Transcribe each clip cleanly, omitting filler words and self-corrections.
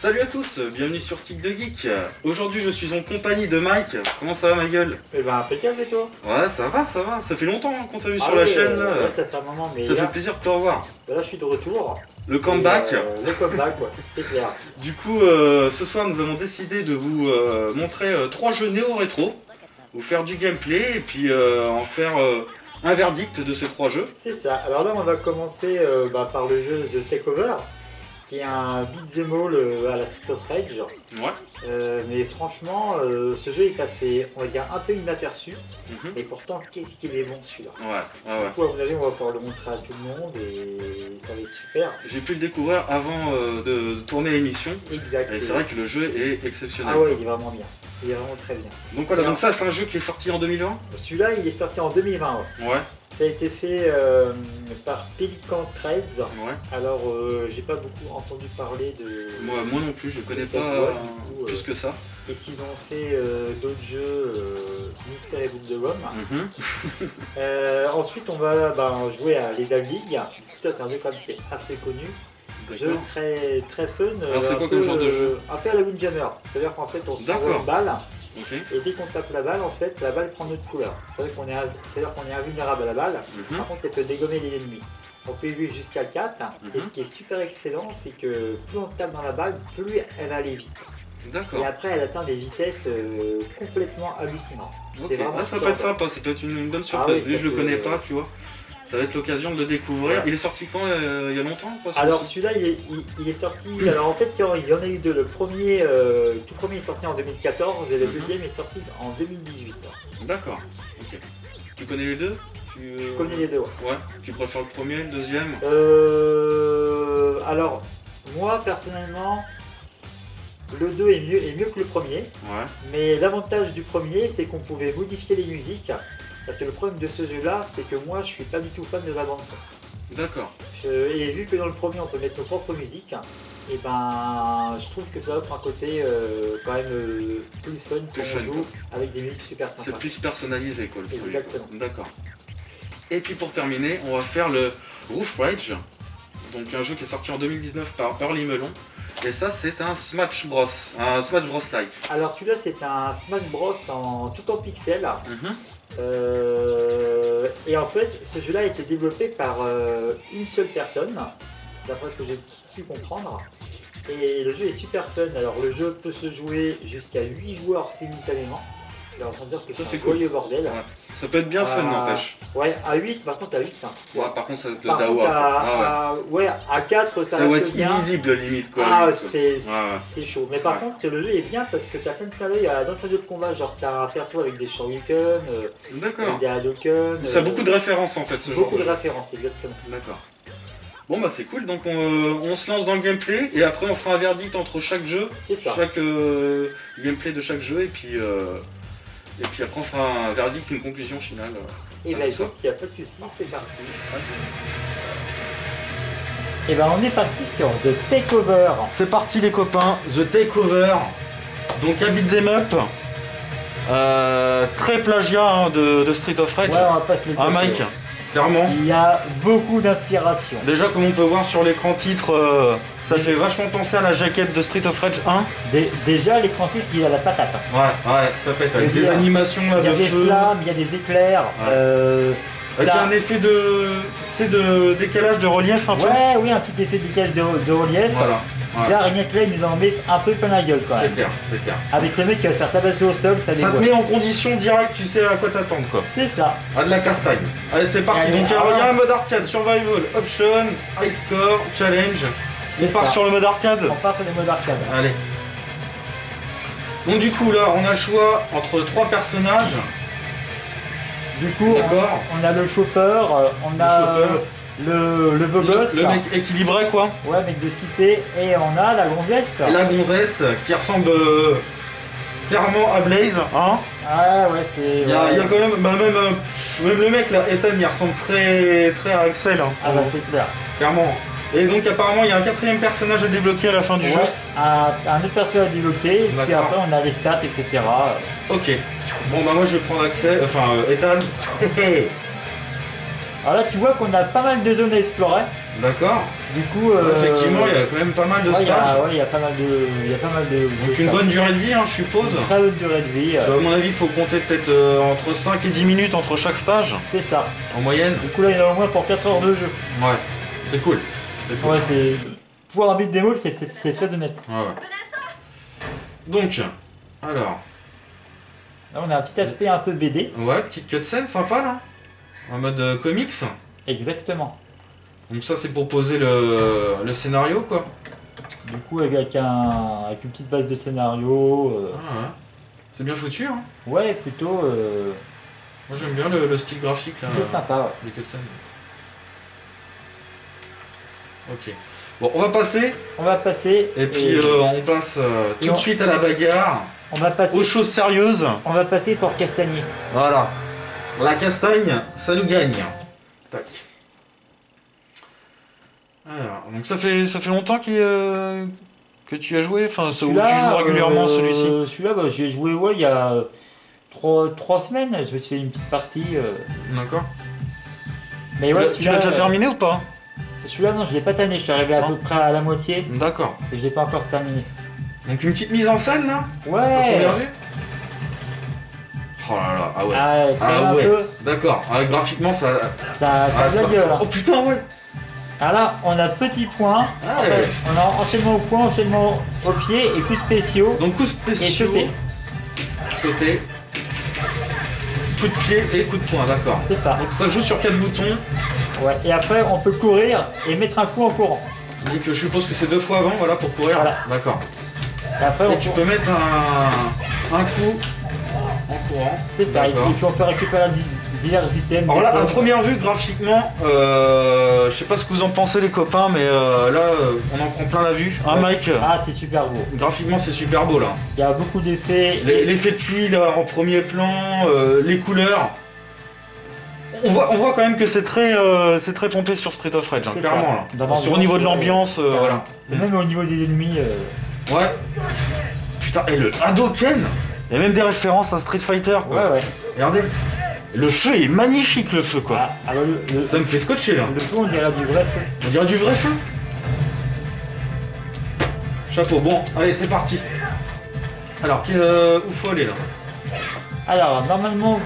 Salut à tous, bienvenue sur Stick de Geek. Aujourd'hui je suis en compagnie de Mike. Comment ça va ma gueule? Eh ben impeccable et toi? Ouais ça va, ça va. Ça fait longtemps hein, qu'on t'a vu sur la chaîne. Ouais, ça fait un moment mais ça là, fait plaisir de te revoir. là je suis de retour. Le comeback. Le comeback, ouais, c'est clair. Du coup ce soir nous avons décidé de vous montrer 3 jeux néo-rétro. Vous faire du gameplay et puis en faire un verdict de ces 3 jeux. C'est ça. Alors là on va commencer par le jeu The Takeover, qui est un beat'em all à la Street of Rage. Ouais. Mais franchement, ce jeu est passé, on va dire, un peu inaperçu. Et pourtant, qu'est-ce qu'il est bon celui-là. Ouais. Du coup, à mon avis, on va pouvoir le montrer à tout le monde et ça va être super. J'ai pu le découvrir avant de tourner l'émission. Exact. Et c'est vrai que le jeu est exceptionnel. Ah ouais, il est vraiment bien. Il est vraiment très bien. Donc voilà, donc ça c'est un jeu qui est sorti en 2020. Celui-là, il est sorti en 2020. Ouais. Ça a été fait par Pelican 13. Ouais. Alors, j'ai pas beaucoup entendu parler de. Moi non plus, je connais pas plus que ça. Est-ce qu'ils ont fait d'autres jeux Mystery Book de Rome. Ensuite, on va jouer à Les League. Ça, c'est un jeu quand même qui est assez connu. Jeu très fun. Alors, c'est quoi comme genre de jeu? Un peu à la Windjammer. C'est-à-dire qu'en fait, on se prend une balle. Okay. Et dès qu'on tape la balle, en fait, la balle prend notre couleur. C'est-à-dire qu'on est invulnérable à la balle. Par contre, elle peut dégommer les ennemis. On peut jouer jusqu'à 4. Et ce qui est super excellent, c'est que plus on tape dans la balle, plus elle va aller vite. D'accord. Et après, elle atteint des vitesses complètement hallucinantes. Okay. Ça peut être sympa, ça peut être une bonne surprise. Lui, je le connais pas, tu vois. Ça va être l'occasion de le découvrir. Ouais. Il est sorti quand? Il y a longtemps? Alors celui-là il est sorti, alors en fait il y en a eu deux. Le premier, tout premier est sorti en 2014 et le deuxième est sorti en 2018. D'accord, ok. Tu connais les deux? Je connais les deux, ouais. Ouais. Tu préfères le premier, le deuxième? Alors, moi personnellement, le 2 est mieux que le premier. Ouais. Mais l'avantage du premier, c'est qu'on pouvait modifier les musiques. Parce que le problème de ce jeu-là, c'est que moi, je suis pas du tout fan de la bande-son. D'accord. Et vu que dans le premier, on peut mettre nos propres musiques, et je trouve que ça offre un côté quand même plus fun quand on joue avec des musiques super sympas. C'est plus personnalisé, quoi, le truc. Exactement. D'accord. Et puis pour terminer, on va faire le Roof Rage, donc un jeu qui est sorti en 2019 par Early Melon. Et ça, c'est un Smash Bros. Un Smash Bros like. Alors celui-là, c'est un Smash Bros tout en pixels. Et en fait, ce jeu-là a été développé par une seule personne, d'après ce que j'ai pu comprendre. Et le jeu est super fun. Alors le jeu peut se jouer jusqu'à 8 joueurs simultanément. Alors on va dire que c'est un joyeux bordel. Ouais. Ça peut être bien fun, n'empêche. Ouais, à 8, par contre à 8 c'est un fou. Ouais, par contre ça va être le dawa. Ouais, à 4 ça va reste être bien. Illisible limite quoi. Ah, c'est chaud. Mais par contre le jeu est bien parce que t'as plein de clins d'œil dans un jeu de combat. Genre t'as un perso avec des shurikens, avec des Hadouken. Ça a beaucoup de références en fait ce genre. Beaucoup de références, exactement. D'accord. Bon bah c'est cool, donc on se lance dans le gameplay et après on fera un verdict entre chaque jeu. C'est ça. Chaque gameplay de chaque jeu et puis après on fera un verdict, une conclusion finale. Et bah écoute, il n'y a pas de soucis, c'est parti. Et bah on est parti sur The Takeover. C'est parti les copains, The Takeover. Donc un beat'em up. Très plagiat de Street of Rage. Ouais, on va pas se les cacher. Mike, clairement. Il y a beaucoup d'inspiration. Déjà comme on peut voir sur l'écran titre, ça fait vachement penser à la jaquette de Street of Rage 1. Déjà l'écran titre il a la patate. Ouais, ça pète avec des animations là de feu. Il y a des flammes, il y a des éclairs. Avec un effet de décalage de relief un peu. Ouais, oui, un petit effet de décalage de relief. Voilà. Là, rien que là, il nous en met un peu plein la gueule quand même. C'est clair. Avec le mec qui va se faire tabasser au sol, ça te met en condition directe, tu sais à quoi t'attendre quoi. C'est ça. À de la castagne. Allez, c'est parti. Donc, il y a un mode arcade, survival, option, high score, challenge. On part sur le mode arcade. On part sur le mode arcade. Allez. Donc, du coup, là, on a le choix entre 3 personnages. Du coup, on a le chopper, on a le beau gosse. Le mec équilibré quoi. Ouais, mec de cité. Et on a la gonzesse. La gonzesse qui ressemble clairement à Blaze. Hein. Ah ouais, c'est... Il y a quand même... même le mec là, Ethan, il ressemble très à Axel. Hein, ah bah c'est clair. Clairement. Et donc apparemment il y a un 4ème personnage à débloquer à la fin du jeu. Un autre personnage à débloquer. Et puis après on a les stats, etc. Ok. Bon bah moi je vais prendre Axel, enfin Ethan. Alors là tu vois qu'on a pas mal de zones à explorer. D'accord. Du coup, Effectivement, il y a quand même pas mal de stages. Il y a pas mal de. Donc une bonne durée de vie, hein, je suppose. Une très bonne durée de vie. À mon avis, il faut compter peut-être entre 5 et 10 minutes entre chaque stage. C'est ça. En moyenne. Du coup, là, il y en a au moins pour 4 heures de jeu. Ouais, c'est cool. Cool. Ouais, c'est. Pouvoir un beat démo, c'est très honnête. Ouais. Donc, alors. Là, on a un petit aspect un peu BD. Ouais, petite cutscene sympa là. En mode comics. Exactement. Donc ça c'est pour poser le scénario quoi. Du coup avec une petite base de scénario. Ah ouais. C'est bien foutu hein. Ouais plutôt. Moi j'aime bien le style graphique là. C'est sympa ouais. Des cutscenes. Ok. Bon on va passer. On va passer. Et puis on passe tout de suite à la bagarre. On va passer. Aux choses sérieuses. On va passer pour Castagnier. Voilà. La castagne, ça nous gagne. Tac. Alors, donc ça fait longtemps que tu as joué, enfin, ou tu joues régulièrement celui-ci. Celui-là, bah, j'ai joué il y a 3 semaines, je me suis fait une petite partie. D'accord. Mais ouais, tu l'as déjà terminé ou pas? Celui-là, non, je l'ai pas terminé, je suis arrivé à peu près à la moitié. D'accord. Et je l'ai pas encore terminé. Donc une petite mise en scène là? Ouais. Oh là là, ah ouais. Ah ouais. D'accord. Graphiquement ça a de la gueule. Oh putain ouais. Alors là, on a petit point, ouais. On a enchaînement au point, enchaînement au pied et coups spéciaux. Donc coups spéciaux. Et sauter. Coup de pied et coup de poing, d'accord. C'est ça. Donc ça joue sur 4 boutons. Ouais, et après on peut courir et mettre un coup en courant. Donc je suppose que c'est 2 fois avant, voilà, pour courir. Voilà. D'accord. Et après tu peux mettre un coup en courant. C'est ça, et puis on peut récupérer divers items. Alors là, à première vue, graphiquement, je sais pas ce que vous en pensez les copains, mais là, on en prend plein la vue. Hein, Mike? Ah, c'est super beau. Graphiquement, c'est super beau là. Il y a beaucoup d'effets. L'effet de pluie là, en premier plan, les couleurs. On voit quand même que c'est très pompé sur Street of Rage, hein, clairement. Là. Sur au niveau de l'ambiance, voilà. Et même au niveau des ennemis. Ouais. Putain, et le Hadoken! Il y a même des références à Street Fighter quoi. Ouais. Regardez. Le feu est magnifique, le feu quoi. Ça me fait scotcher là. Le feu, on dirait du vrai feu. On dirait du vrai feu. Chapeau. Bon, allez, c'est parti. Alors, où faut aller là? Alors, normalement,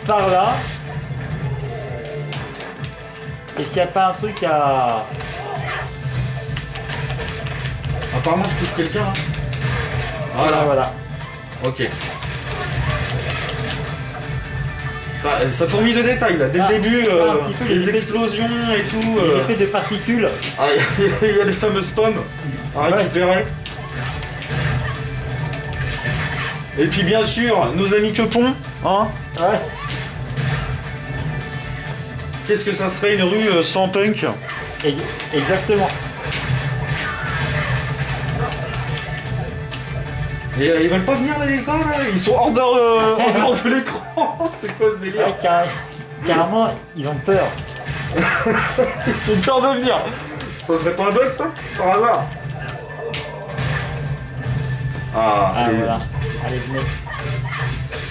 par là. Et s'il n'y a pas un truc à... Apparemment, je touche quelqu'un. Hein. Voilà. Ok. Ça fourmille de détails là, dès le début, les explosions et tout. L'effet de particules. Ah, il y a les fameuses pommes à récupérer. Et puis bien sûr, nos amis Quepon, hein. Ouais. Qu'est-ce que ça serait une rue sans punk? Exactement. Et ils veulent pas venir les gars là, ils sont hors dehors de l'écran. C'est quoi ce délire? Ouais, carrément, ils ont peur. Ils ont peur de venir. Ça serait pas un bug ça? Par hasard? Voilà. Allez, venez.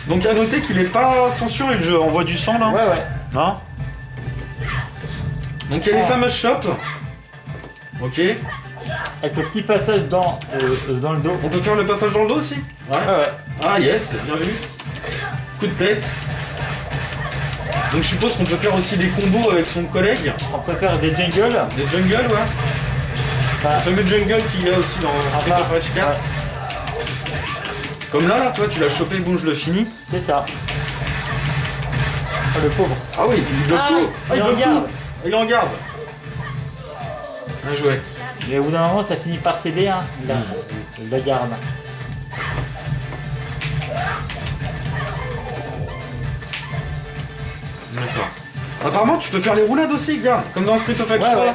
Donc à noter qu'il est pas censuré le jeu, on voit du sang là. Ouais. Hein? Donc il y a les fameuses shops. Ok. Avec le petit passage dans le dos. On peut faire le passage dans le dos aussi? Ouais. Ah yes, bien vu. Coup de tête. Donc je suppose qu'on peut faire aussi des combos avec son collègue. On peut faire des jungles. Des jungles, ouais. Le fameux jungle qu'il y a aussi dans Street of Rage 4. Ouais. Comme là, toi tu l'as chopé, bon je le finis. C'est ça. Oh, le pauvre. Ah oui, il bloque tout. Il bloque tout. Il en garde. Bien joué. Mais au bout d'un moment, ça finit par céder, hein. Il la garde. D'accord. Apparemment, tu peux faire les roulades aussi, gars, comme dans Street of Rage 3. Ouais.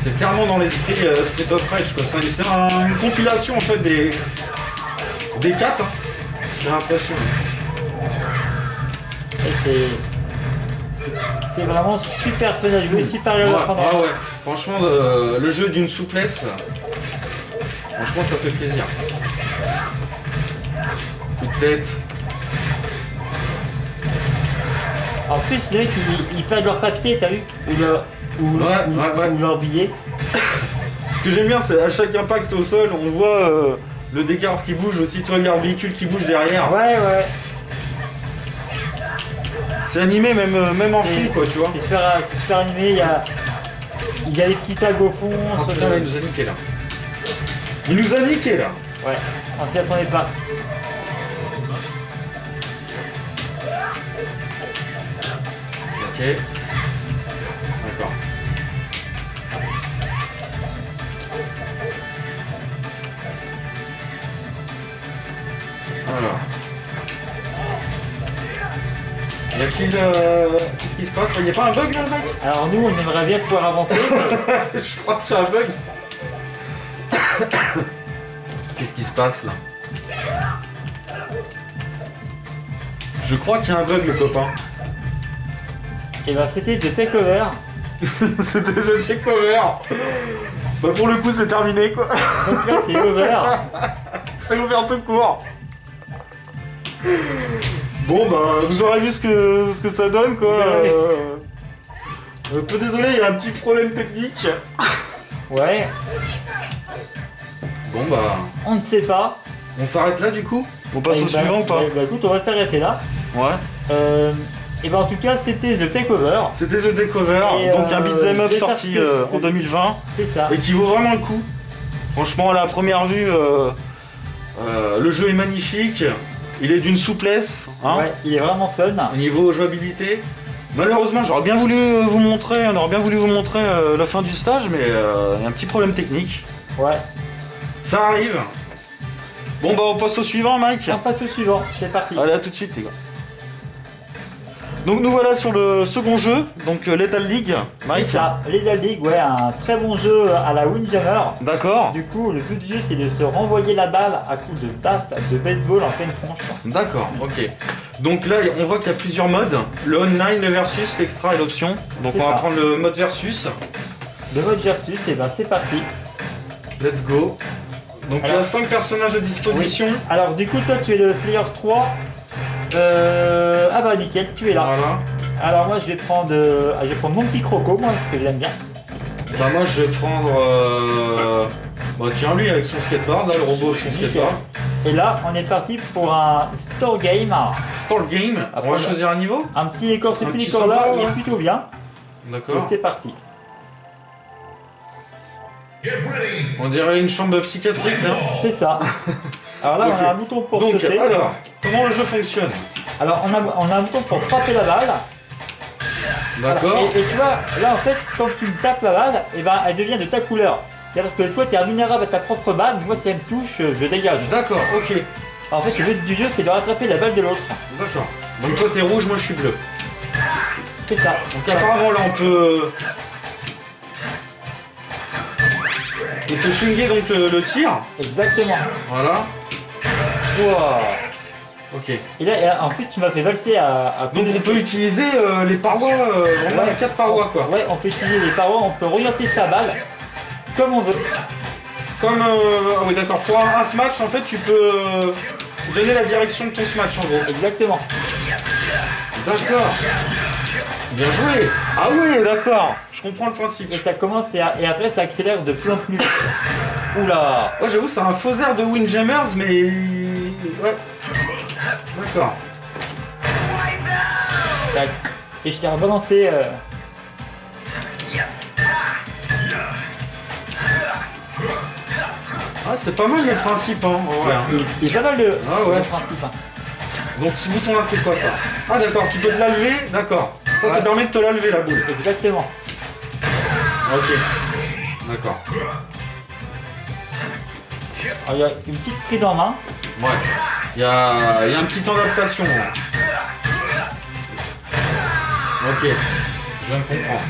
C'est clairement dans l'esprit Street of Rage, quoi. C'est une compilation en fait des 4. Hein. J'ai l'impression. C'est vraiment super fun à jouer, super agréable à prendre. Ah ouais, franchement, le jeu d'une souplesse, franchement, ça fait plaisir. Coup de tête. En plus, les mecs, ils perdent leur papier, t'as vu? Ou leur billet. Ce que j'aime bien, c'est à chaque impact au sol, on voit le décor qui bouge aussi. Tu regardes le véhicule qui bouge derrière. Ouais. C'est animé même en fond, quoi, tu vois. C'est super animé, il y a les petits tags au fond. Oh putain, là, il nous a niqué là. Il nous a niqué là. Ouais, on s'y attendait pas. Ok. D'accord. Alors. Y a-t-il... Qu'est-ce qui se passe? Il n'y a pas un bug là, le mec? Alors nous, on aimerait bien pouvoir avancer. Je crois que c'est un bug. Qu'est-ce qui se passe là? Je crois qu'il y a un bug, le copain. Et ben c'était The Takeover. C'était The Takeover. Bah pour le coup c'est terminé quoi. Donc là c'est over. C'est ouvert tout court. Bon bah vous aurez vu ce que ça donne quoi. Un peu désolé, il y a un petit problème technique. Ouais. Bon bah... On ne sait pas. On s'arrête là du coup? On passe au suivant ou pas? Bah écoute, on va s'arrêter là. Ouais. Et ben en tout cas c'était The Takeover. C'était The Takeover, donc un beat'em up sorti en 2020. C'est ça. Et qui vaut vraiment le coup. Franchement à la première vue, le jeu est magnifique. Il est d'une souplesse. Hein, ouais, il est vraiment fun. au niveau jouabilité. Malheureusement j'aurais bien voulu vous montrer, la fin du stage, mais il y a un petit problème technique. Ouais. Ça arrive. Bon bah on passe au suivant Mike. On passe au suivant, c'est parti. Allez à tout de suite les gars. Donc nous voilà sur le second jeu, donc Lethal League, Mike. C'est ça, Lethal League, ouais, un très bon jeu à la Windjammer. D'accord. Du coup, le but du jeu, c'est de se renvoyer la balle à coups de batte de baseball en pleine tronche. D'accord, ok. Donc là, on voit qu'il y a plusieurs modes. Le online, le versus, l'extra et l'option. Donc on va prendre le mode versus. Le mode versus, et ben c'est parti. Let's go. Donc il y a 5 personnages à disposition. Oui. Alors du coup, toi, tu es le player 3. Ah bah nickel, tu es là. Voilà. Alors moi je vais prendre mon petit croco, moi, parce que j'aime bien. Bah moi je vais prendre... Bah tiens lui avec son skateboard, là le robot avec son skateboard. Et là on est parti pour un store game. Store game, on va choisir un niveau. Un petit décor, ce petit décor là, il est plutôt bien. D'accord. Et c'est parti. On dirait une chambre psychiatrique là. C'est ça. Alors là, okay. On a un bouton pour sauter. Alors, comment le jeu fonctionne? Alors, on a un bouton pour frapper la balle. D'accord. Et tu vois, là en fait, quand tu tapes la balle, et ben, elle devient de ta couleur. C'est-à-dire que toi, tu es invulnérable à ta propre balle, moi, si elle me touche, je dégage. D'accord, ok. En fait, le but du jeu, c'est de rattraper la balle de l'autre. D'accord. Donc toi, t'es rouge, moi, je suis bleu. C'est ça. Donc apparemment, là, on peut swinguer donc le tir. Exactement. Voilà. Wow. Ok. Et là, en plus, tu m'as fait valser à donc on peut utiliser les parois, vraiment les 4 parois quoi. Ouais, on peut utiliser les parois, on peut orienter sa balle comme on veut. Comme, ah oui d'accord, pour un smash en fait tu peux donner la direction de ton smash en gros. Exactement. D'accord. Bien joué. Ah oui d'accord, je comprends le principe. Et ça commence et après ça accélère de plus en plus. Oula. Ouais j'avoue c'est un faux air de Windjammers mais... Ouais. D'accord. Et je t'ai rebalancé. Ah c'est pas mal le principe hein. Ouais. Il est pas mal le principe. Hein. Donc ce bouton là c'est quoi ça? Ah d'accord, tu peux te la lever, d'accord. Ça, ça permet de te la lever la boule. Exactement. Ok. D'accord. Alors, il y a une petite prise en main. Ouais. Il y a un petit temps d'adaptation. Ok. Je viens de comprendre.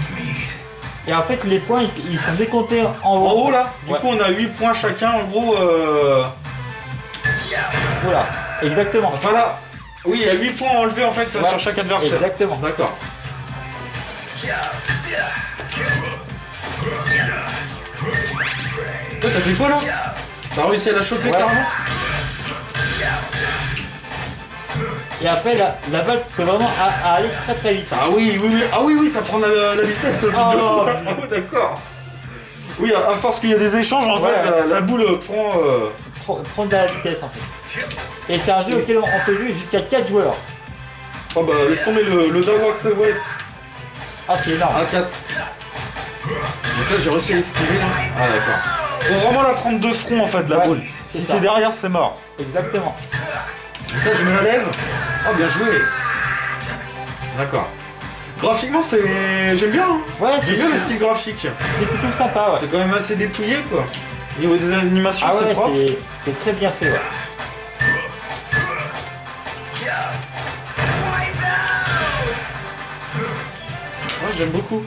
Et en fait, les points, ils sont décomptés en haut. En haut là. Du coup, on a 8 points chacun en gros. Voilà. Exactement. Enfin là. Oui, il y a 8 points enlevés en fait sur chaque adversaire. Exactement. D'accord. Toi, t'as fait quoi là? T'as réussi à la choper carrément? Et après, la balle peut vraiment aller très très vite. Ah oui, oui, oui, ah oui, oui, ça prend la vitesse de fou. Ah oui, d'accord. Oui, à force qu'il y a des échanges, en fait, la boule prend de la vitesse en fait. Et c'est un jeu auquel on peut jouer jusqu'à 4 joueurs. Oh bah laisse tomber le Dawak Sewet. Ah c'est énorme. À 4. Donc là j'ai réussi à esquiver là. Ah d'accord. Faut vraiment la prendre de front en fait la boule. Si c'est derrière c'est mort. Exactement. Donc là je me la lève. Oh bien joué. D'accord. Graphiquement c'est. J'aime bien hein. Ouais, j'aime bien le style graphique. C'est plutôt sympa ouais. C'est quand même assez dépouillé quoi. Au niveau des animations c'est propre. C'est très bien fait ouais. Ouais, j'aime beaucoup.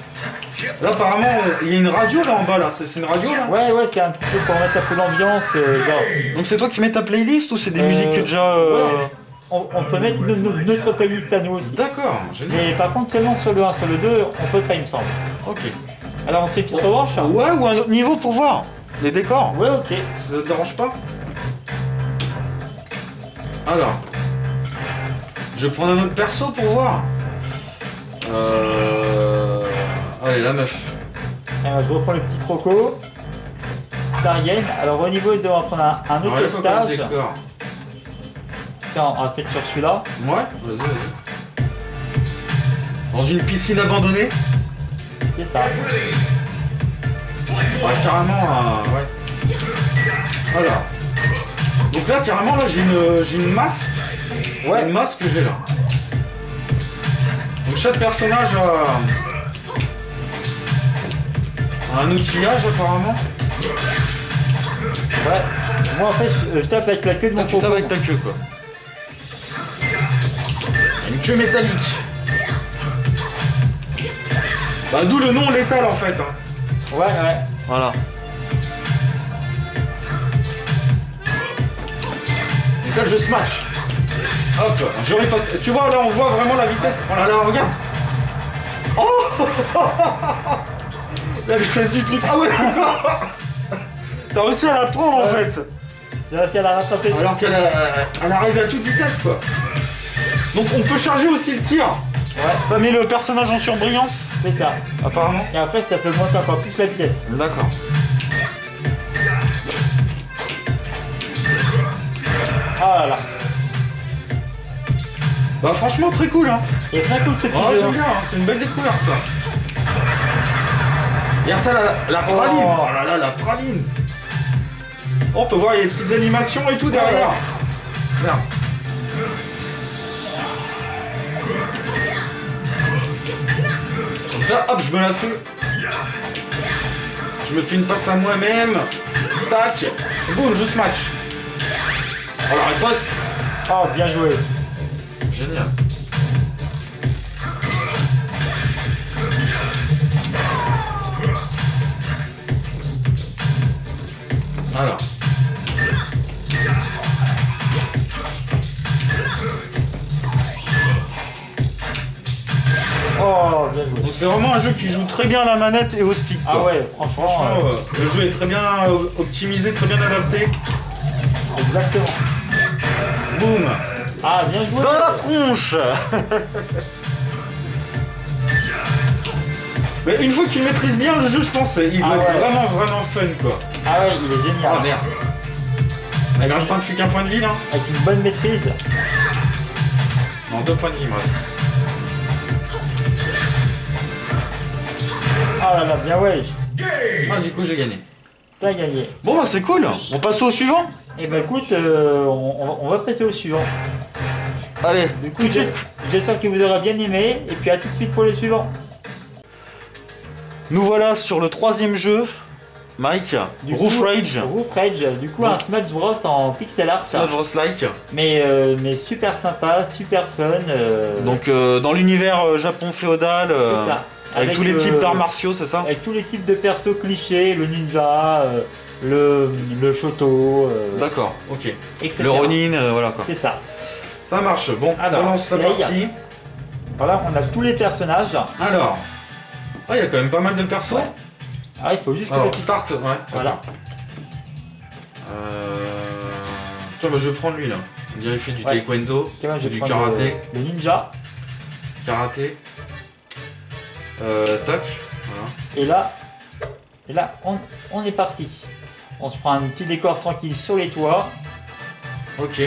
Là apparemment il y a une radio là en bas là, c'est une radio là. Ouais ouais c'est un petit peu pour mettre un peu l'ambiance genre. Donc c'est toi qui mets ta playlist ou c'est des musiques déjà ouais. On peut mettre notre playlist à nous aussi. D'accord, génial. Mais par contre seulement sur le 1, sur le 2, on peut pas il me semble. Ok. Alors on se fait une petite revanche. Ouais ou un autre niveau pour voir les décors. Ouais ok. Ça te dérange pas? Alors. Je vais prendre un autre perso pour voir. Allez, la meuf. Alors, je reprends le petit croco. Starienne. Alors, au niveau, il doit prendre un autre stage. Tiens, on va se mettre sur celui-là. Ouais, vas-y. Dans une piscine abandonnée. C'est ça. Ouais, carrément, ouais. Alors. Donc là, carrément, là, j'ai une masse. Ouais. C'est une masse que j'ai là. Donc chaque personnage a un outillage apparemment. Ouais. Moi en fait je tape avec la queue de mon tu tapes avec ta queue quoi. Une queue métallique. Bah d'où le nom létal en fait. Hein. Ouais ouais. Voilà. Donc là je smash. Hop, je riposte. Tu vois là on voit vraiment la vitesse. Oh là là, regarde. Oh la vitesse du truc. Ah ouais. T'as réussi à la prendre en fait. J'ai réussi à la rattraper. Alors qu'elle arrive à toute vitesse quoi. Donc on peut charger aussi le tir. Ouais. Ça met le personnage en surbrillance. C'est ça. Apparemment. Et après ça peut monter encore plus la vitesse. D'accord. Ah là là. Bah franchement très cool hein. Et très cool ce petit jeu. J'aime bien, hein. C'est une belle découverte ça. Regarde ça la praline. Oh là là la praline. On peut voir il y a des petites animations et tout derrière. Regarde. Donc là hop je me la fais. Je me fais une passe à moi-même. Tac. Boum je smash. Alors elle poste. Oh bien joué. Génial. Alors. Oh, bien joué. Donc c'est vraiment un jeu qui joue très bien à la manette et au stick. Ah ouais, franchement le jeu est très bien optimisé, très bien adapté. Exactement. Boum. Ah, bien joué. Dans la tronche. Mais une fois que tu maîtrises bien le jeu, je pense il va être vraiment fun quoi. Ah ouais, il est génial. Ah merde. Il reste plus qu'un point de vie là. Avec une bonne maîtrise. Non, 2 points de vie il me reste. Ah là là, bien ouais. Ah du coup j'ai gagné. T'as gagné. Bon bah c'est cool. On passe au suivant. Et bah écoute, on va passer au suivant. Allez, du coup, tout de suite. J'espère que vous aurez bien aimé. Et puis à tout de suite pour le suivant. Nous voilà sur le 3e jeu. Mike, Roof Rage. Roof Rage, du coup un Smash Bros en pixel art. Smash Bros like. Mais super sympa, super fun. Donc dans l'univers Japon féodal. C'est ça. Avec tous les types d'arts martiaux, c'est ça? Avec tous les types de persos clichés, le ninja, le shoto. D'accord, ok. Etc. Le Ronin, voilà quoi. C'est ça. Ça marche, bon, alors, on lance la partie. Voilà, on a tous les personnages. Alors, il y a quand même pas mal de persos. Ouais. Ah, il faut juste alors, start, ouais. Voilà. Tiens, bah, je vais prendre lui là. On dirait qu'il fait du Ouais. taekwondo, Ok, moi, je vais du prendre karaté. le ninja. Karaté. Tac. Voilà. Et là, on est parti. On se prend un petit décor tranquille sur les toits. Ok.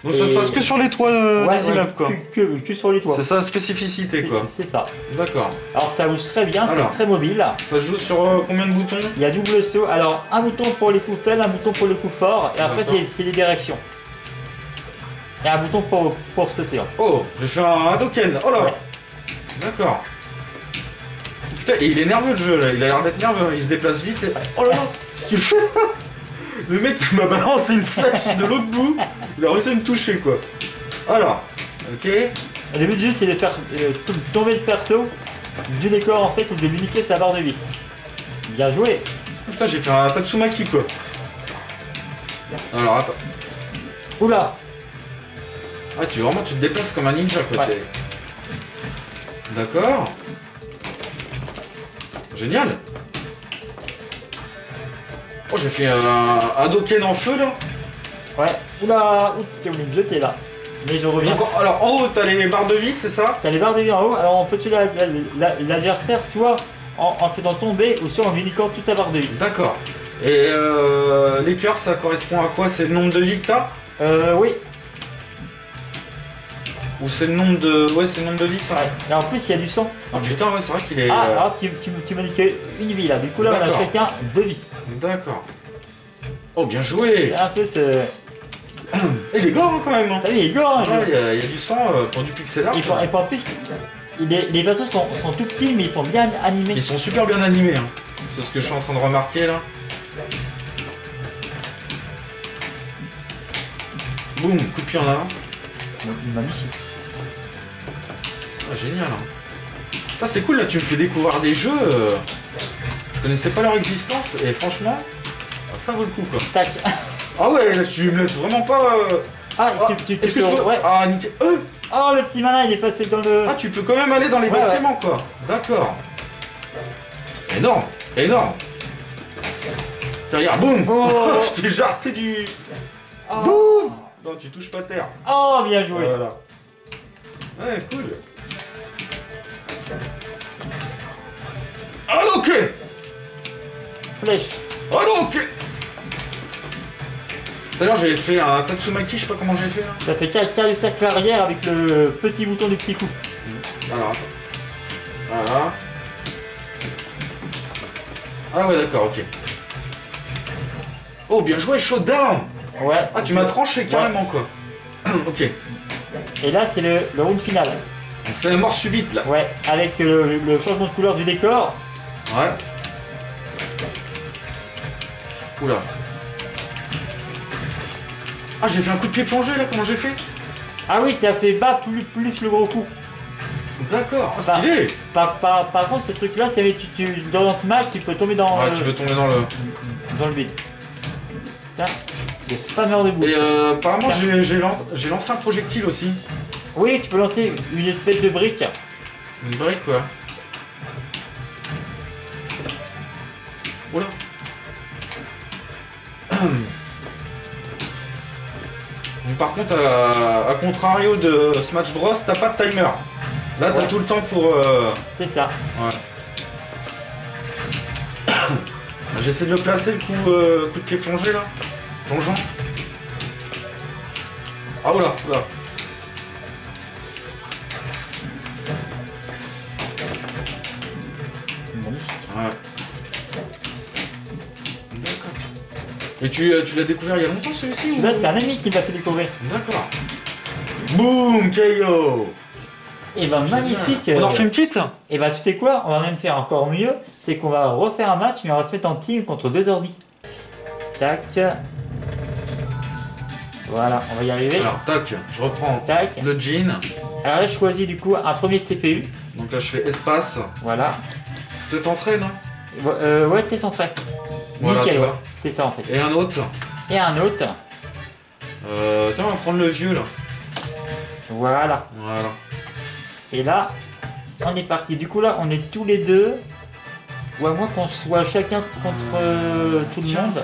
Donc ça se passe que sur les toits des immeubles, quoi. Que sur les toits. C'est ça la spécificité, quoi. C'est ça. D'accord. Alors ça bouge très bien, Alors. c'est très mobile. Ça se joue sur combien de boutons? Il y a double saut. Alors un bouton pour les coups faibles, un bouton pour le coup fort. Et après D'accord. c'est les directions. Et un bouton pour sauter. Oh, j'ai fait un Hadoken. Oh là. Ouais. D'accord. Putain, et il est nerveux le jeu là, il a l'air d'être nerveux, il se déplace vite et... Oh là là, qu'est-ce qu'il fait? Le mec il m'a balancé une flèche de l'autre bout, il a réussi à me toucher quoi. Alors, ok. Le but du jeu c'est de faire tomber le perso du décor en fait ou de limiter sa barre de vie. Bien joué. Putain, j'ai fait un Tatsumaki quoi. Alors attends. Oula. Ah, tu te déplaces comme un ninja quoi. Ouais. D'accord. Génial. Oh, j'ai fait un Hadoken en feu là. Ouais. Oula. Ouh, t'es obligé de jeter là. Mais je reviens. Donc, alors en haut t'as les barres de vie, c'est ça? T'as les barres de vie en haut, alors on peut tuer l'adversaire soit en faisant tomber ou soit en uniquant toute la barre de vie. D'accord. Et les cœurs, ça correspond à quoi? C'est le nombre de vie que t'as? Oui. Ou c'est le nombre de... Ouais, c'est le nombre de vie, ça? Ouais. Et en plus il y a du sang. Ah putain, ouais, c'est vrai qu'il est... Ah, alors tu m'as dit qu'une vie là, du coup là on a D'accord. chacun 2 vies. D'accord. Oh, bien joué. C'est un peu ce... Et les gars, hein, quand même. Hein. T'as vu, il est gore hein, Ouais, il y a du sang pour du pixel art. et pour en plus, les vaisseaux sont tout petits mais ils sont bien animés. Ils sont super bien animés. Hein. C'est ce que je suis en train de remarquer là. Boum, coup de pied en avant. Magnifique. Ah, génial. Hein. Ça c'est cool là, tu me fais découvrir des jeux. Je connaissais pas leur existence et franchement, ça vaut le coup quoi. Tac. Ah ouais, là tu me laisses vraiment pas. Ah, Ah, est-ce que je peux... Ouais. Ah nickel. Oh le petit malin il est passé dans le... Ah, tu peux quand même aller dans les Ouais, bâtiments quoi. D'accord. Énorme, énorme. Tiens, regarde, boum. Oh. Je t'ai jarté du... Oh. Boum. Non, tu touches pas terre. Oh bien joué. Voilà. Ouais, cool. Ah ok. Flèche. Ah ok. Tout à l'heure j'avais fait un Tatsumaki, je sais pas comment j'ai fait là. Ça fait qu'à du cercle arrière avec le petit bouton du petit coup. Alors attends. Voilà. Ah ouais d'accord, ok. Oh bien joué, showdown. Ouais. Ah tu m'as tranché carrément quoi. Ok. Et là c'est le round final. C'est la mort subite là. Ouais, avec le changement de couleur du décor. Ouais. Oula. Ah j'ai fait un coup de pied plongé là, comment j'ai fait? Ah oui, t'as fait bas plus le gros coup. D'accord, ah, stylé. Par contre, ce truc là, c'est dans notre match, tu peux tomber dans, Ouais, tu veux tomber dans le... dans le vide. Tiens, le spammer de boue. Et apparemment j'ai lancé un projectile aussi. Oui, tu peux lancer une espèce de brique. Une brique quoi. Oula. Donc, par contre, à contrario de Smash Bros, t'as pas de timer. Là, t'as Ouais. tout le temps pour... C'est ça. Ouais. J'essaie de le placer, le coup de pied plongé, là. Plongeant. Ah, oula, oula. Magnifique. Ouais. D'accord. Et tu l'as découvert il y a longtemps, celui-ci ou... Là, c'est un ami qui m'a fait découvrir. D'accord. Boum, KO. Et ben magnifique. On en refait une petite? Et ben tu sais quoi, on va même faire encore mieux, c'est qu'on va refaire un match, mais on va se mettre en team contre 2 ordi. Tac. Voilà, on va y arriver. Alors, tac, je reprends Tac. le jean. Alors là, je choisis du coup un premier CPU. Donc là, je fais espace. Voilà. Tu t'entraînes, hein? Ouais, t'es centré. Voilà, Nickel, tu ouais. vois. C'est ça en fait. Et un autre. Et un autre. Tiens, on va prendre le vieux, là. Voilà. Voilà. Et là, on est parti. Du coup là, on est tous les deux. Ou à moins qu'on soit chacun contre tout le monde.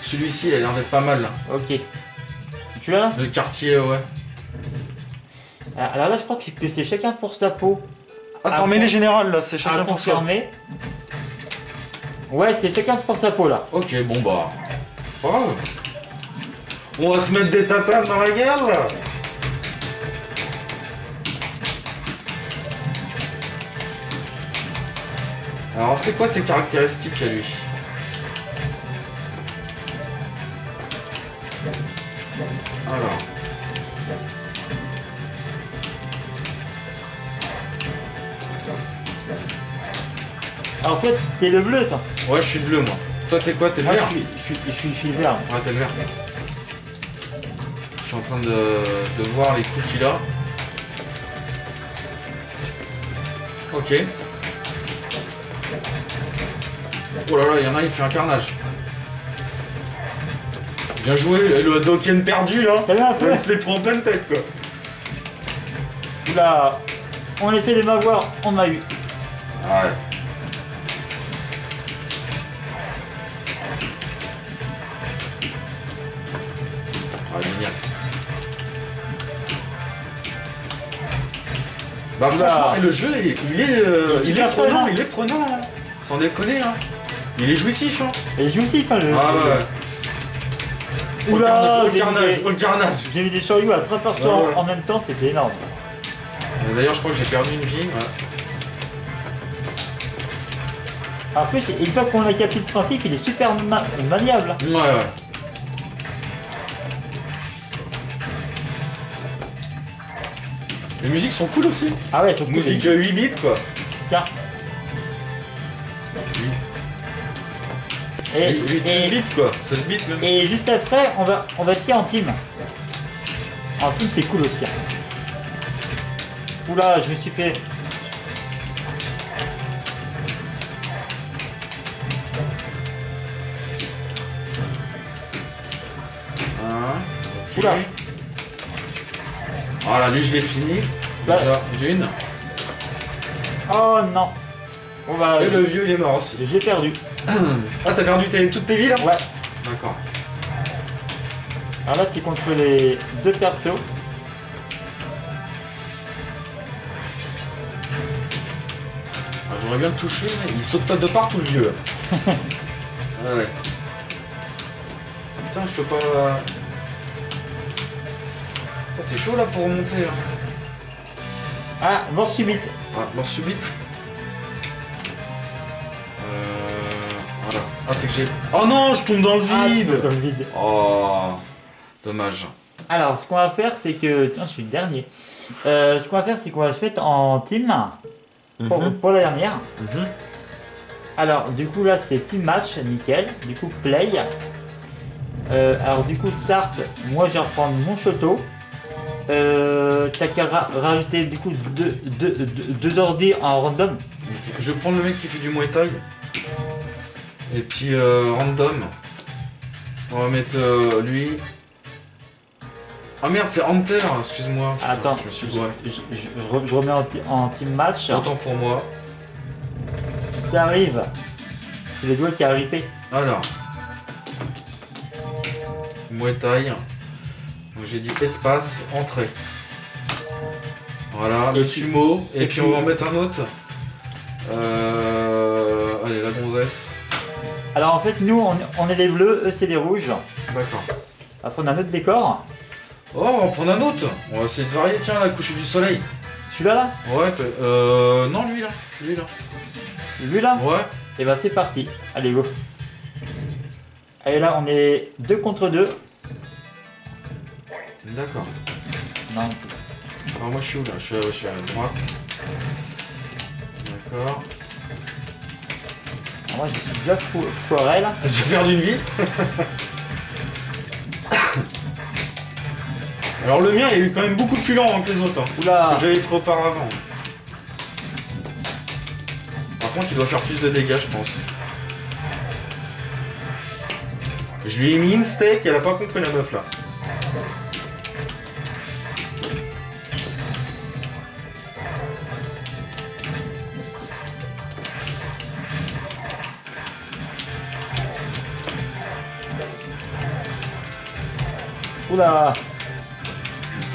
Celui-ci, il a l'air d'être pas mal, là. Ok. Tu l'as là? Le quartier, ouais. Alors là, je crois que c'est chacun pour sa peau. Ah, c'est en mêlée générale là, c'est chacun pour soi. Confirmé. Ouais, c'est chacun pour sa peau là. Ok, bon bah. Pas grave. On va se mettre des tatanes dans la gueule là. Alors, c'est quoi ses caractéristiques à lui? Alors. Alors, en fait, t'es le bleu, toi. Ouais, je suis bleu moi. Toi, t'es quoi? T'es le vert? Je suis vert. Ouais, t'es le vert. Je suis en train de voir les coups qu'il a. Ok. Oh là là, il y en a, il fait un carnage. Bien joué, le Hadoken perdu là. T'as vu un peu? Il se les prend en pleine tête quoi. Oula, on essaie de m'avoir, on m'a eu. Ouais. Ah, génial. Bah franchement, le jeu, il est prenant, il est prenant. Hein. Sans déconner, hein. Il est jouissif, hein. Il est jouissif, hein, le. Ah ouais. Oula, Au carnage. J'ai mis des chariots à 30% ouais. en même temps, c'était énorme. D'ailleurs, je crois que j'ai perdu une vie. Ouais. En plus, une fois qu'on a capté le principe, il est super maniable. Ouais, ouais. Les musiques sont cool aussi. Ah ouais, sont cool. Musique 8 bits quoi. Tiens. Et, 8 bits quoi, 16 bits même. Et juste après, on va tirer en team. En team, c'est cool aussi. Oula, je me suis fait. Oula. Voilà, lui je l'ai fini. Là. Déjà d'une. Oh non. Bon bah, et le vieux il est mort aussi. J'ai perdu. Ah t'as perdu toutes tes vies là? Ouais. D'accord. Alors là tu es contre les deux persos. Ah, j'aurais bien le toucher, mais il saute pas de partout le vieux. Ah ouais. Putain je peux pas. Ah, c'est chaud là pour remonter. Hein. Ah, mort subite. Ah, mort subite. Voilà. Ah, c'est que j'ai. Oh non, je tombe dans le vide. Dans le vide. Oh, dommage. Alors, ce qu'on va faire, c'est que. Tiens, je suis le dernier. Ce qu'on va faire, c'est qu'on va se mettre en team pour la dernière. Alors, du coup, là, c'est team match, nickel. Du coup, play. Alors, du coup, start. Moi, je vais reprendre mon Shoto. T'as qu'à rajouter du coup deux ordi en random. Je vais prendre le mec qui fait du Muay Thai. Et puis random. On va mettre lui. Ah merde, c'est Hunter, excuse-moi. Attends, je me suis gouré. Je remets en team match. Autant pour moi. Ça arrive. C'est les doigts qui a ripé. Alors. Muay Thai. Donc j'ai dit espace, entrée. Voilà, le sumo. Et puis on va en mettre un autre. Allez, la gonzesse. Alors en fait, nous on est les bleus, eux c'est les rouges. D'accord. Après on a un autre décor. Oh, on va prendre un autre. On va essayer de varier. Tiens, la couche du soleil. Celui-là là? Ouais, non, lui là. Lui là? Ouais. Et bah c'est parti. Allez, go. Allez, là on est 2 contre 2. D'accord. Non. Alors moi je suis où là? Je suis à droite. D'accord. Alors, moi je suis déjà foiré là. J'ai perdu une vie. Alors le mien il est quand même beaucoup plus lent que les autres. Hein, Oula. que j'avais trop auparavant. Par contre il doit faire plus de dégâts je pense. Je lui ai mis une steak, elle a pas compris la meuf là. Oula.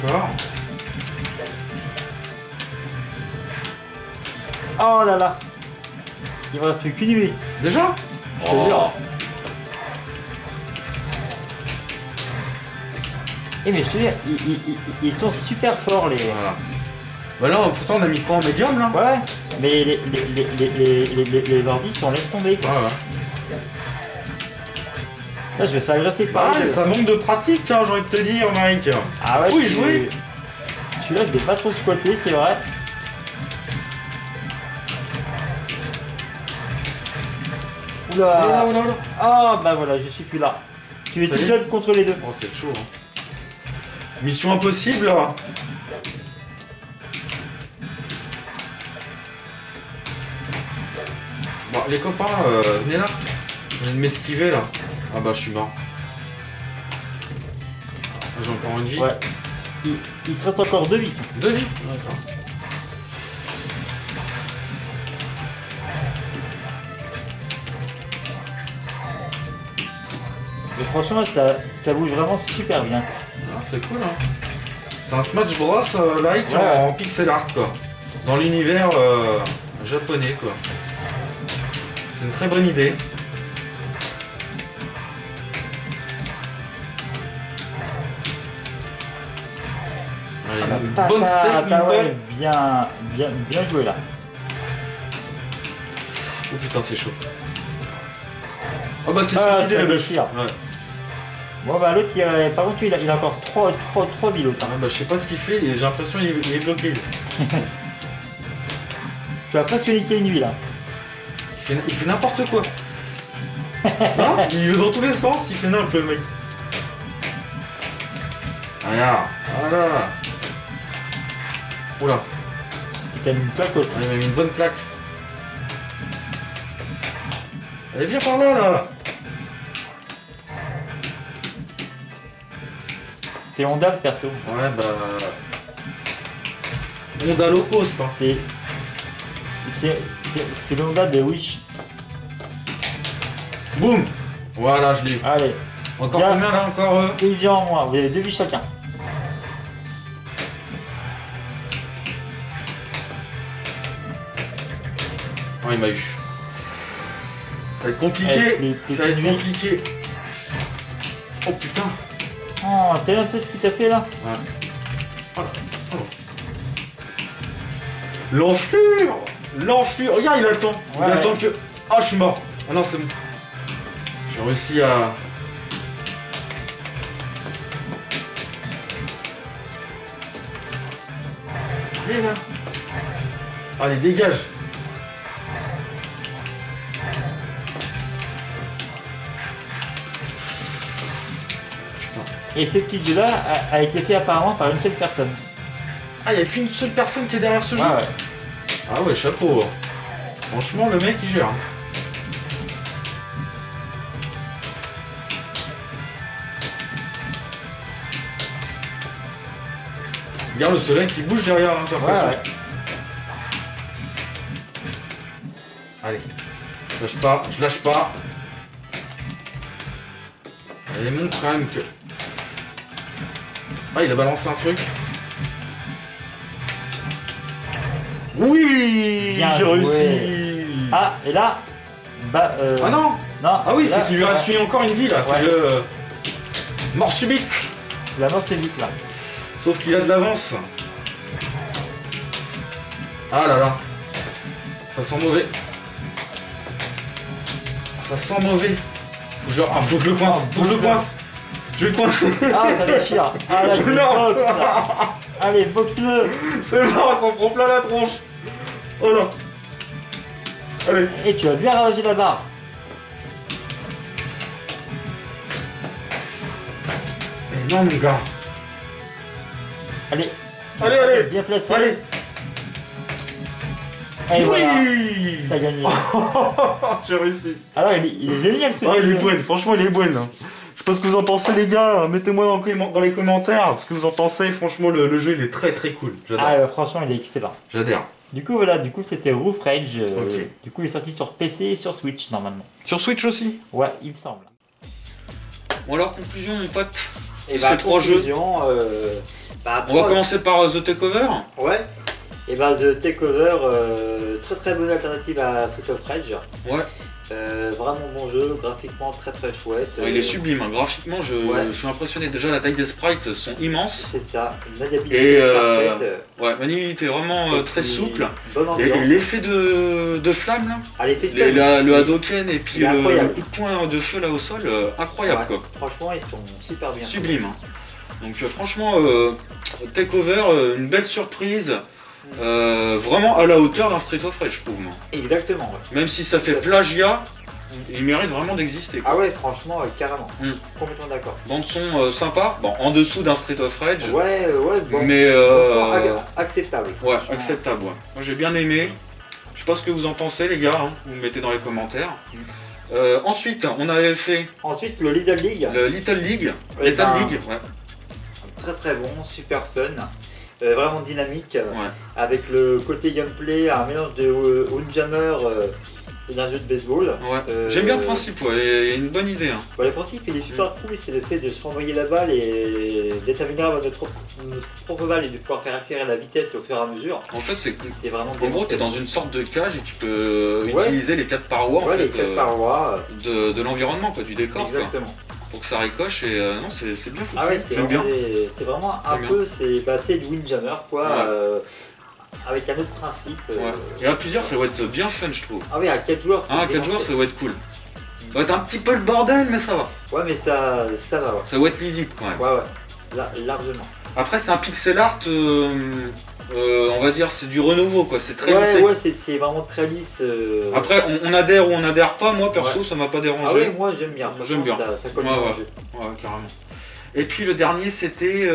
D'accord. Oh là là. Il me reste plus qu'une nuit. Déjà? Je te jure. Eh mais je te dis, ils sont super forts les... Voilà. Bah là, pourtant on a mis quoi en médium là? Ouais, mais les ordi sont laisse tomber quoi. Voilà. Là je vais faire agresser par Ah, ça manque de pratique, hein, j'ai envie de te dire, Mike. Ah ouais, faut y jouer. Celui-là je l'ai pas trop squatté, c'est vrai. Oula. Oula. Ah bah voilà, je suis plus là. Tu es tout seul contre les deux. Oh, c'est chaud. Hein. Mission impossible là. Bon, les copains, venez là. Vous venez de m'esquiver là. Ah bah je suis mort. J'ai encore une vie. Ouais. Il te reste encore 2 vies. 2 vies. D'accord. Mais franchement ça bouge vraiment super bien. Ah, c'est cool hein. C'est un Smash Bros like ouais. en pixel art quoi. Dans l'univers japonais quoi. C'est une très bonne idée. Allez, une bonne step, une bonne. Bien joué là. Oh putain c'est chaud. Oh bah c'est suicidé ça le déchire. Ouais. Bon bah l'autre par contre il a encore 3 vies l'autre. Ah, bah je sais pas ce qu'il fait, j'ai l'impression qu'il est bloqué. Tu as presque niqué une vie là. Il fait n'importe quoi. Hein, il va dans tous les sens, il fait n'importe le mec. Regarde, voilà. Oula. Il t'a mis une claque aussi. Il m'a mis une bonne claque. Allez viens par là. C'est Honda le perso. Ouais bah... Honda low cost hein. C'est l'Honda de Wish. Boum. Voilà je l'ai eu. Allez. Encore Bien. combien là encore Et il vient en moi, vous avez 2 vies chacun. Oh il m'a eu. Ça va être compliqué. Ça va être compliqué. Oh putain. Oh, t'as vu un peu ce qu'il t'a fait là? Ouais. Voilà. L'enflure. L'enflure. Regarde, il attend. Ouais, il attend que... Ah, je suis mort. Ah non, c'est bon. J'ai réussi à... Allez, là. Allez, dégage. Et ce petit jeu là a été fait apparemment par une seule personne. Ah, il n'y a qu'une seule personne qui est derrière ce jeu. Ouais. Ah ouais, chapeau. Franchement, le mec, il gère. Regarde le soleil qui bouge derrière, hein, j'ai l'impression. Ouais. Allez, je lâche pas, je lâche pas. Allez, montre quand même que... Ah, il a balancé un truc. Oui, j'ai réussi. Ah, et là, bah... Ah non. Non. Ah oui, là, c'est qu'il lui reste encore une vie là. C'est le... Mort subite. La mort c'est vite là. Sauf qu'il a de l'avance. Ah là là. Ça sent mauvais. Ça sent mauvais. Faut que je le coince. Faut que je le coince. Je vais le coincer. Ah, ça déchire. Ah là, il Non. boxe là. Allez, boxe-le. C'est mort, ça s'en prend plein la tronche. Oh là. Allez. Et tu as bien ravagé la barre. Mais non mon gars. Allez. Allez, allez. Bien placé. Allez. Et voilà. Oui. T'as gagné. J'ai réussi. Alors, il est génial ce Ah, il est jeu. bon, franchement il est bon. Hein. Je sais pas ce que vous en pensez les gars, mettez-moi dans les commentaires ce que vous en pensez. Franchement le jeu il est très très cool. J'adore. Ah, franchement, il est excellent. J'adhère. Du coup, voilà, c'était Roof Rage. Ok. Du coup, il est sorti sur PC et sur Switch normalement. Sur Switch aussi. Ouais, il me semble. Bon alors conclusion mon pote, Et ces 3 jeux. On va commencer par The Takeover. Ouais. Et bah The Takeover, très bonne alternative à Streets of Rage. Ouais. Vraiment bon jeu, graphiquement très chouette. Ouais, il est sublime, hein. Graphiquement je suis impressionné. Déjà la taille des sprites sont immenses. C'est ça, une maniabilité parfaite. Ouais, maniabilité vraiment très souple. Bonne ambiance. Et l'effet de flamme là. Ah, l'effet de flamme. Le Hadoken et puis le coup de incroyable. poing de feu là au sol, incroyable quoi. Franchement ils sont super bien. Sublime. Hein. Donc franchement, Takeover, une belle surprise. Vraiment à la hauteur d'un Street of Rage, je trouve. Moi. Exactement. Ouais. Même si ça fait plagiat, il mérite vraiment d'exister. Ah ouais, franchement, carrément. Complètement d'accord. Bande son sympa, bon, en dessous d'un Street of Rage. Ouais, bon. Mais acceptable. Ouais, acceptable. Ouais. Moi j'ai bien aimé. Je sais pas ce que vous en pensez, les gars. Hein. Vous me mettez dans les commentaires. Ensuite, on avait fait. Ensuite, le Little League. Le Little League. Ouais, Little League, ouais. Très bon, super fun. Vraiment dynamique, ouais. Avec le côté gameplay, un mélange de Windjammer et d'un jeu de baseball. Ouais. J'aime bien le principe, ouais, il y a une bonne idée. Hein. Bah, le principe il est super cool, c'est le fait de se renvoyer la balle et d'être vulnérable à notre propre balle et de pouvoir faire accélérer la vitesse au fur et à mesure. En fait, c'est vraiment en gros, tu es dans une sorte de cage et tu peux utiliser les 4 parois, en fait, les 4 parois de l'environnement, du décor. Exactement. Quoi. Pour que ça ricoche et non, c'est bien foutu. Ah ouais, j'aime bien. C'est vraiment un peu, c'est du Windjammer quoi. Ouais. Avec un autre principe. Ouais. Et à plusieurs, ça va être bien fun, je trouve. Ah oui, à 4 joueurs, à 4 joueurs, ça va être cool. Ça va être un petit peu le bordel, mais ça va. Ouais, mais ça va. Ouais. Ça va être lisible quand même. Ouais. Largement. Après, c'est un pixel art, on va dire, c'est du renouveau, quoi. C'est très lissé. Ouais, c'est vraiment très lisse. Après, on adhère ou on adhère pas. Moi, perso, ça m'a pas dérangé. Ah ouais, moi j'aime bien. J'aime bien. Ça colle bien au jeu. Ouais, carrément. Et puis le dernier c'était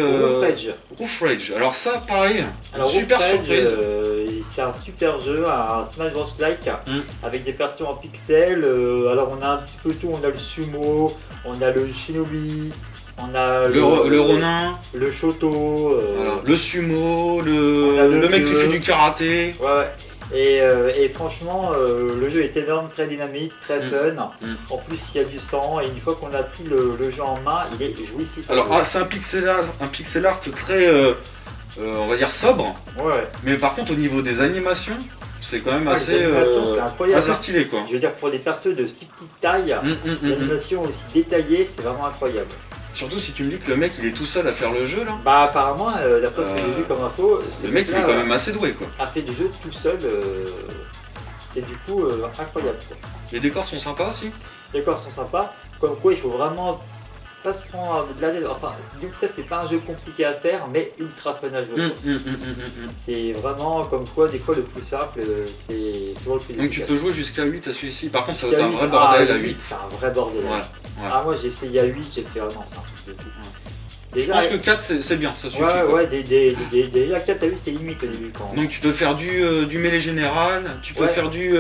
Roof Rage. Alors ça pareil, super surprise. C'est un super jeu, un Smash Bros like avec des versions en pixels. Alors on a un petit peu tout, on a le sumo, on a le shinobi, on a le ronin, le shoto, le sumo, le mec qui fait du karaté. Ouais. Et franchement, le jeu est énorme, très dynamique, très fun. En plus, il y a du sang et une fois qu'on a pris le jeu en main, il est jouissif. Alors, c'est un pixel art très, on va dire, sobre. Ouais. Mais par contre, au niveau des animations, c'est quand même assez stylé, quoi. Je veux dire, pour des persos de si petite taille, l'animation aussi détaillée, c'est vraiment incroyable. Surtout si tu me dis que le mec il est tout seul à faire le jeu là. Bah apparemment, d'après ce que j'ai vu comme info, le mec il est quand même assez doué quoi. A fait du jeu tout seul, c'est du coup incroyable quoi. Les décors sont sympas aussi. Les décors sont sympas, comme quoi il faut vraiment pas se prendre de la tête. Enfin, disons que ça c'est pas un jeu compliqué à faire, mais ultra fun à jouer. C'est vraiment comme quoi des fois le plus simple, c'est souvent le plus Donc efficace. tu peux jouer jusqu'à 8 à celui-ci. Par contre ça va être un vrai bordel à 8. C'est un vrai bordel. Ouais. Ah moi j'ai essayé à 8, j'ai fait non c'est un truc de tout. Déjà, je pense que 4 c'est bien, ça suffit. Ouais, déjà 4 à 8 c'est limite au début quand même. Donc tu peux faire du mêlée général, tu peux faire du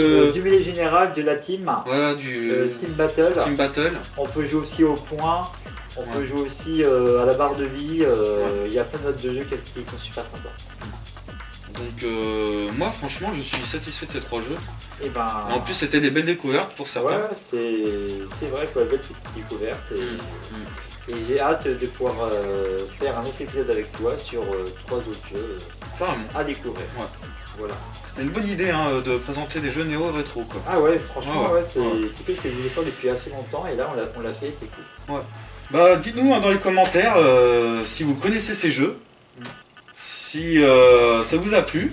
mêlée général, de la team, voilà, du team battle. On peut jouer aussi au point, on peut jouer aussi à la barre de vie, il y a plein d'autres jeux qui sont super sympas. Donc moi franchement je suis satisfait de ces 3 jeux. Et en plus c'était des belles découvertes pour certains. Ouais, c'est vrai quoi, belle petite découverte. Et j'ai hâte de pouvoir faire un autre épisode avec toi sur 3 autres jeux à découvrir. Ouais. Voilà. C'était une bonne idée de présenter des jeux néo rétro quoi. Ah ouais, franchement c'est quelque chose que je voulais faire depuis assez longtemps et là on l'a fait, c'est cool. Ouais. Bah dites-nous dans les commentaires si vous connaissez ces jeux, si ça vous a plu.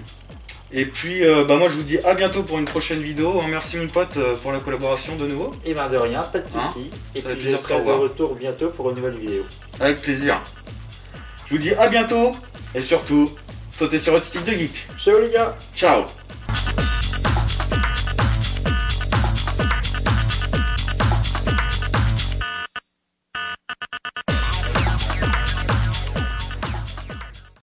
Et puis moi je vous dis à bientôt pour une prochaine vidéo. Merci mon pote pour la collaboration de nouveau. Et de rien, pas de soucis. Et puis je serai de retour bientôt pour une nouvelle vidéo. Avec plaisir. Je vous dis à bientôt et surtout sautez sur votre stick de geek. Ciao les gars. Ciao.